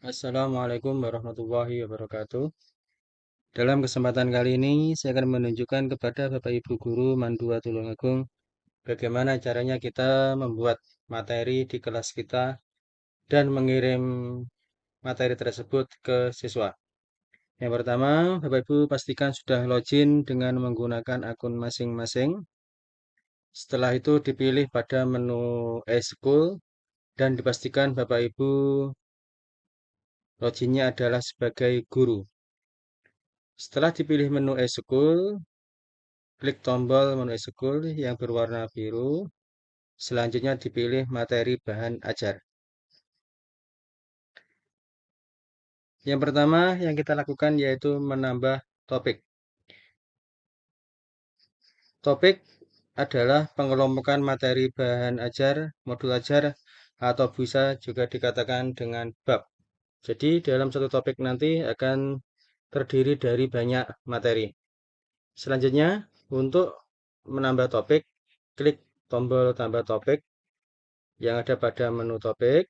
Assalamualaikum warahmatullahi wabarakatuh. Dalam kesempatan kali ini, saya akan menunjukkan kepada Bapak Ibu Guru Mandua Tulungagung bagaimana caranya kita membuat materi di kelas kita dan mengirim materi tersebut ke siswa. Yang pertama, Bapak Ibu pastikan sudah login dengan menggunakan akun masing-masing. Setelah itu dipilih pada menu e-school dan dipastikan Bapak Ibu loginnya adalah sebagai guru. Setelah dipilih menu e-school, klik tombol menu e-school yang berwarna biru. Selanjutnya dipilih materi bahan ajar. Yang pertama yang kita lakukan yaitu menambah topik. Topik adalah pengelompokan materi bahan ajar, modul ajar, atau bisa juga dikatakan dengan bab. Jadi dalam satu topik nanti akan terdiri dari banyak materi. Selanjutnya, untuk menambah topik, klik tombol tambah topik yang ada pada menu topik.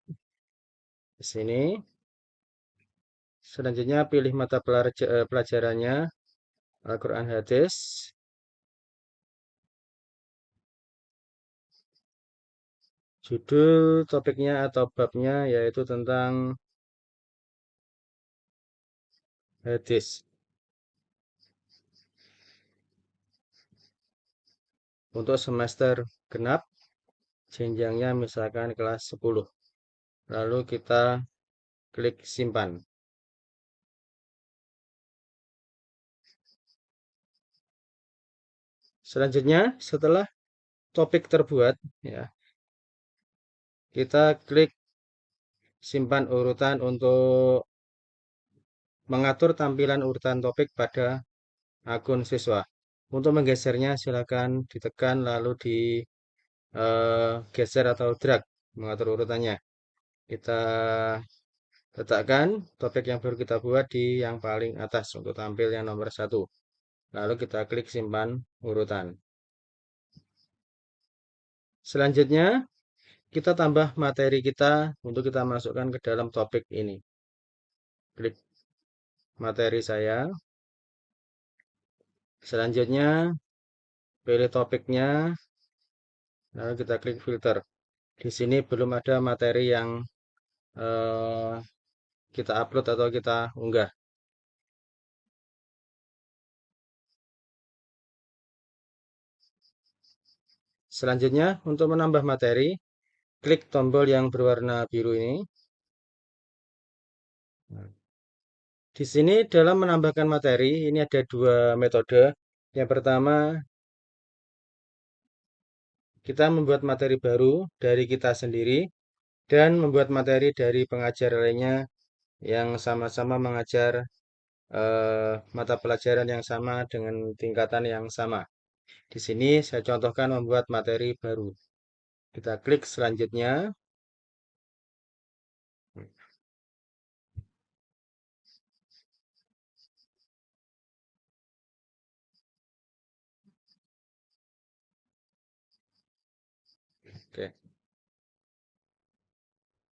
Di sini. Selanjutnya pilih mata pelajarannya Al-Quran Hadis. Judul topiknya atau babnya yaitu tentang hadis. Untuk semester genap, jenjangnya misalkan kelas 10. Lalu kita klik simpan. Selanjutnya, setelah topik terbuat, ya, kita klik simpan urutan untuk mengatur tampilan urutan topik pada akun siswa. Untuk menggesernya silakan ditekan lalu geser atau drag mengatur urutannya. Kita letakkan topik yang baru kita buat di yang paling atas untuk tampil yang nomor 1. Lalu kita klik simpan urutan. Selanjutnya, kita tambah materi kita untuk kita masukkan ke dalam topik ini. Klik materi saya. Selanjutnya, pilih topiknya. Lalu kita klik filter. Di sini belum ada materi yang eh, kita upload atau kita unggah. Selanjutnya, untuk menambah materi, klik tombol yang berwarna biru ini. Di sini dalam menambahkan materi, ini ada dua metode. Yang pertama, kita membuat materi baru dari kita sendiri dan membuat materi dari pengajar lainnya yang sama-sama mengajar mata pelajaran yang sama dengan tingkatan yang sama. Di sini saya contohkan membuat materi baru. Kita klik selanjutnya. Oke.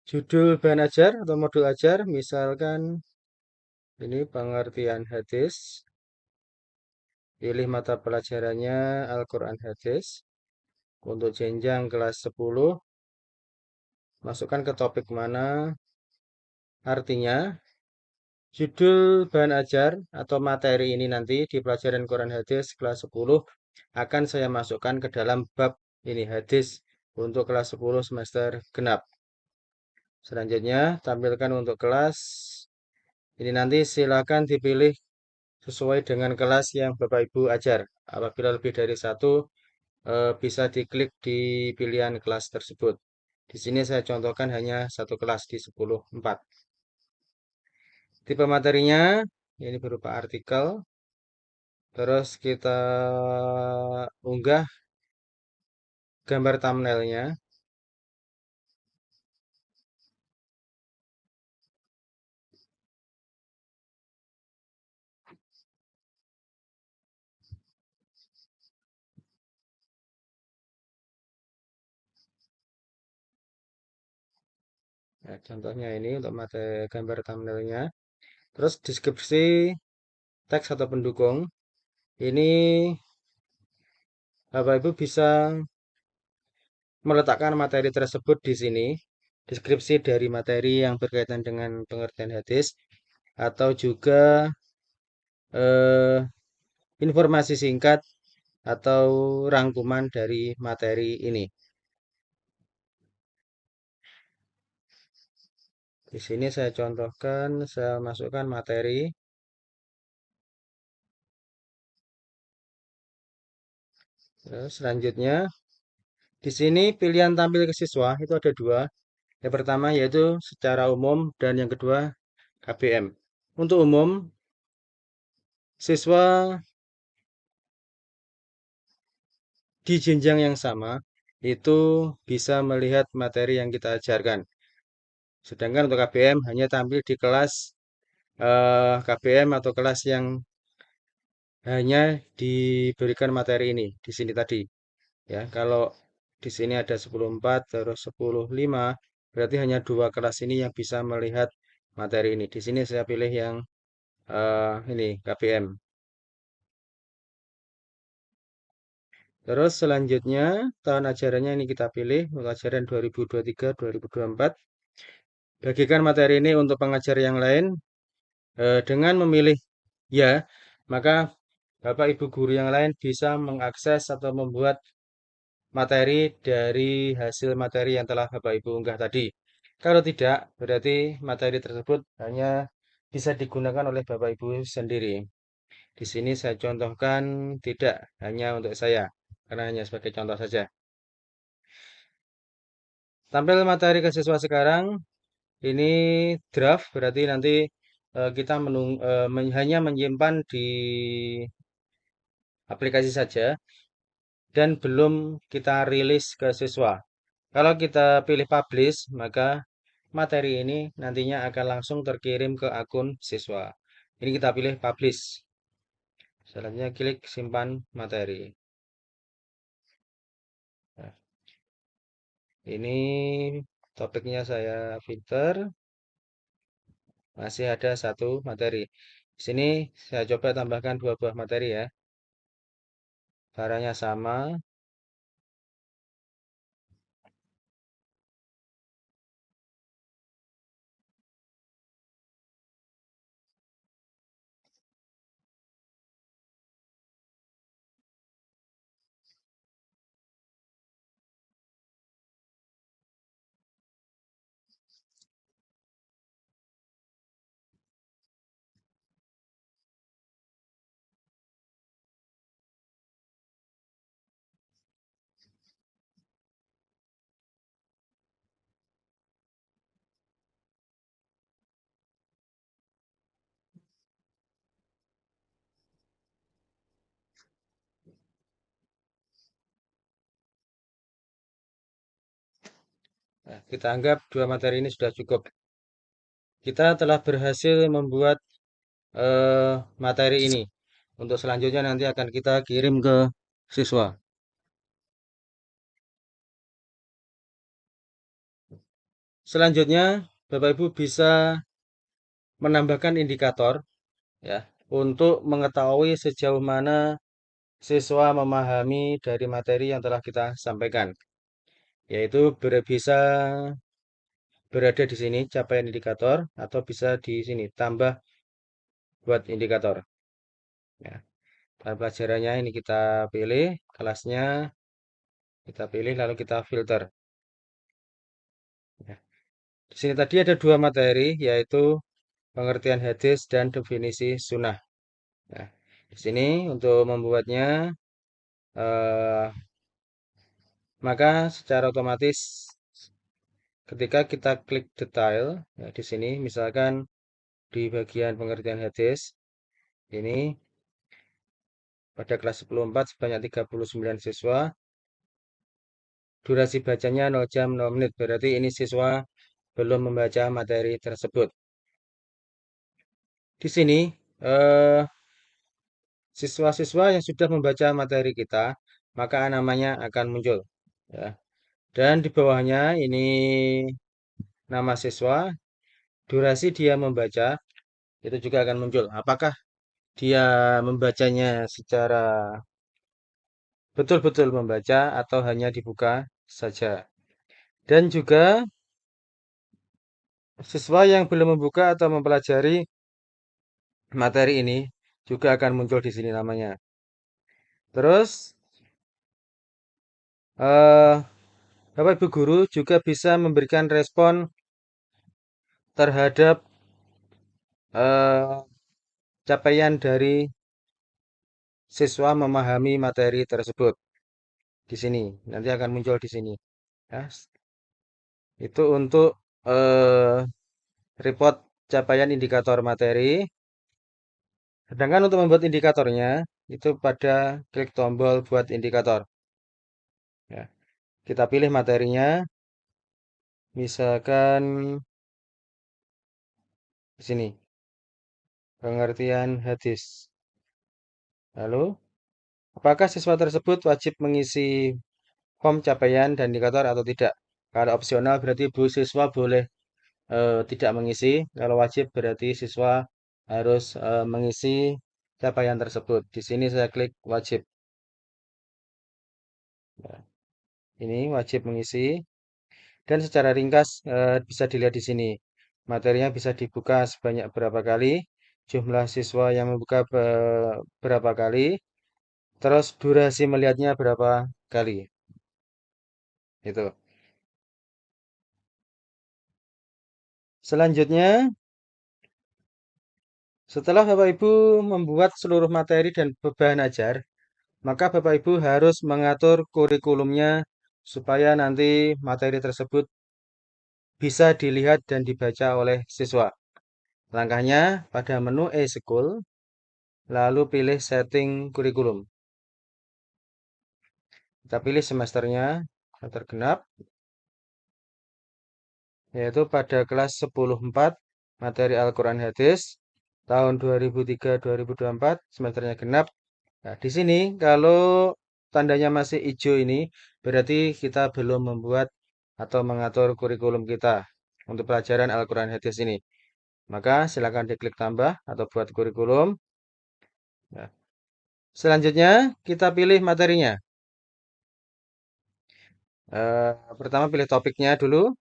Judul bahan ajar atau modul ajar, misalkan ini pengertian hadis. Pilih mata pelajarannya Al-Quran Hadis. Untuk jenjang kelas 10, masukkan ke topik mana. Artinya, judul bahan ajar atau materi ini nanti di pelajaran Quran Hadis kelas 10 akan saya masukkan ke dalam bab ini hadis untuk kelas 10 semester genap. Selanjutnya, tampilkan untuk kelas. Ini nanti silakan dipilih sesuai dengan kelas yang Bapak Ibu ajar. Apabila lebih dari satu, bisa diklik di pilihan kelas tersebut. Di sini saya contohkan hanya satu kelas di 10.4. Tipe materinya ini berupa artikel. Terus kita unggah gambar thumbnailnya. Nah, contohnya ini untuk materi gambar thumbnailnya. Terus deskripsi teks atau pendukung. Ini Bapak Ibu bisa meletakkan materi tersebut di sini. Deskripsi dari materi yang berkaitan dengan pengertian hadis atau juga eh, informasi singkat atau rangkuman dari materi ini. Di sini saya contohkan, saya masukkan materi. Selanjutnya, di sini pilihan tampil ke siswa itu ada dua. Yang pertama yaitu secara umum dan yang kedua KBM. Untuk umum, siswa di jenjang yang sama itu bisa melihat materi yang kita ajarkan. Sedangkan untuk KBM hanya tampil di kelas KBM atau kelas yang hanya diberikan materi ini di sini tadi. Ya, kalau di sini ada 10.4 terus 10.5 berarti hanya dua kelas ini yang bisa melihat materi ini. Di sini saya pilih yang ini KBM. Terus selanjutnya tahun ajarannya ini kita pilih untuk ajaran 2023-2024. Bagikan materi ini untuk pengajar yang lain dengan memilih ya, maka Bapak Ibu guru yang lain bisa mengakses atau membuat materi dari hasil materi yang telah Bapak Ibu unggah tadi. Kalau tidak, berarti materi tersebut hanya bisa digunakan oleh Bapak Ibu sendiri. Di sini saya contohkan tidak hanya untuk saya, karena hanya sebagai contoh saja. Tampil materi ke siswa sekarang, ini draft, berarti nanti kita hanya menyimpan di aplikasi saja dan belum kita rilis ke siswa. Kalau kita pilih publish, maka materi ini nantinya akan langsung terkirim ke akun siswa. Ini kita pilih publish. Selanjutnya klik simpan materi. Nah, ini topiknya saya filter. Masih ada satu materi. Di sini saya coba tambahkan dua buah materi ya. Caranya sama. Nah, kita anggap dua materi ini sudah cukup. Kita telah berhasil membuat materi ini. Untuk selanjutnya nanti akan kita kirim ke siswa. Selanjutnya, Bapak Ibu bisa menambahkan indikator ya untuk mengetahui sejauh mana siswa memahami dari materi yang telah kita sampaikan. Yaitu bisa berada di sini capaian indikator atau bisa di sini tambah buat indikator. Ya, bahan pelajarannya ini kita pilih, kelasnya kita pilih lalu kita filter. Ya. Di sini tadi ada dua materi yaitu pengertian hadis dan definisi sunnah. Nah, di sini untuk membuatnya eh, maka secara otomatis ketika kita klik detail ya, di sini misalkan di bagian pengertian hadis ini pada kelas 10.4 sebanyak 39 siswa, durasi bacanya 0 jam 0 menit, berarti ini siswa belum membaca materi tersebut. Di sini eh, siswa-siswa yang sudah membaca materi kita, maka namanya akan muncul ya. Dan di bawahnya ini nama siswa, durasi dia membaca, itu juga akan muncul. Apakah dia membacanya secara betul-betul membaca atau hanya dibuka saja. Dan juga siswa yang belum membuka atau mempelajari materi ini juga akan muncul di sini namanya. Terus, eh, Bapak Ibu guru juga bisa memberikan respon terhadap eh, capaian dari siswa memahami materi tersebut di sini. Nanti akan muncul di sini. Ya, itu untuk eh, report capaian indikator materi. Sedangkan untuk membuat indikatornya, itu pada klik tombol buat indikator. Ya, kita pilih materinya, misalkan di sini, pengertian hadis. Lalu, apakah siswa tersebut wajib mengisi form capaian dan indikator atau tidak? Kalau opsional berarti bu siswa boleh tidak mengisi. Kalau wajib berarti siswa harus mengisi capaian tersebut. Di sini saya klik wajib. Ya, ini wajib mengisi. Dan secara ringkas bisa dilihat di sini. Materinya bisa dibuka sebanyak berapa kali, jumlah siswa yang membuka berapa kali, terus durasi melihatnya berapa kali. Itu. Selanjutnya, setelah Bapak Ibu membuat seluruh materi dan bahan ajar, maka Bapak Ibu harus mengatur kurikulumnya supaya nanti materi tersebut bisa dilihat dan dibaca oleh siswa. Langkahnya pada menu e-school, lalu pilih setting kurikulum. Kita pilih semesternya, semester genap, yaitu pada kelas 10.4 materi Al-Quran Hadis tahun 2003-2024 semesternya genap. Nah, di sini kalau tandanya masih hijau ini berarti kita belum membuat atau mengatur kurikulum kita untuk pelajaran Al-Quran Hadis ini. Maka silakan diklik tambah atau buat kurikulum. Nah, selanjutnya kita pilih materinya. Pertama pilih topiknya dulu,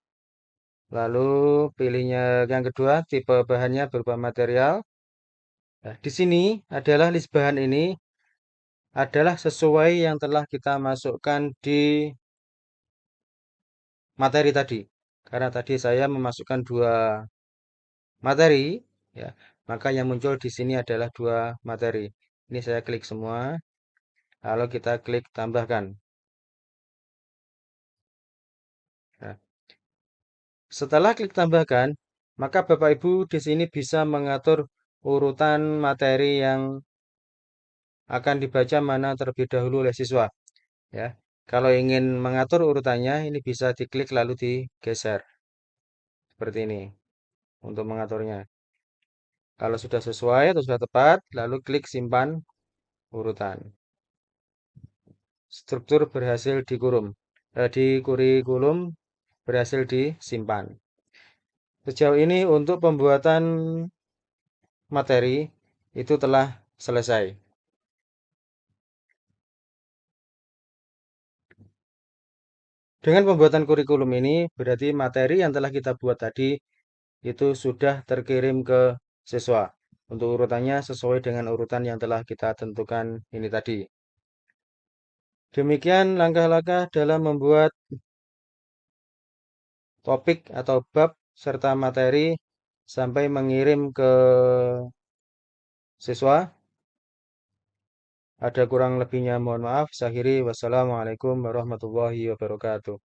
lalu pilihnya yang kedua tipe bahannya berupa material. Nah, di sini adalah list bahan ini adalah sesuai yang telah kita masukkan di materi tadi. Karena tadi saya memasukkan dua materi, ya, maka yang muncul di sini adalah dua materi. Ini saya klik semua, lalu kita klik tambahkan. Nah, setelah klik tambahkan, maka Bapak Ibu di sini bisa mengatur urutan materi yang akan dibaca mana terlebih dahulu oleh siswa. Ya, kalau ingin mengatur urutannya, ini bisa diklik lalu digeser seperti ini untuk mengaturnya. Kalau sudah sesuai atau sudah tepat, lalu klik simpan urutan. Struktur berhasil di kurikulum berhasil disimpan. Sejauh ini untuk pembuatan materi itu telah selesai. Dengan pembuatan kurikulum ini berarti materi yang telah kita buat tadi itu sudah terkirim ke siswa. Untuk urutannya sesuai dengan urutan yang telah kita tentukan ini tadi. Demikian langkah-langkah dalam membuat topik atau bab serta materi sampai mengirim ke siswa. Ada kurang lebihnya mohon maaf. Saya akhiri wassalamualaikum warahmatullahi wabarakatuh.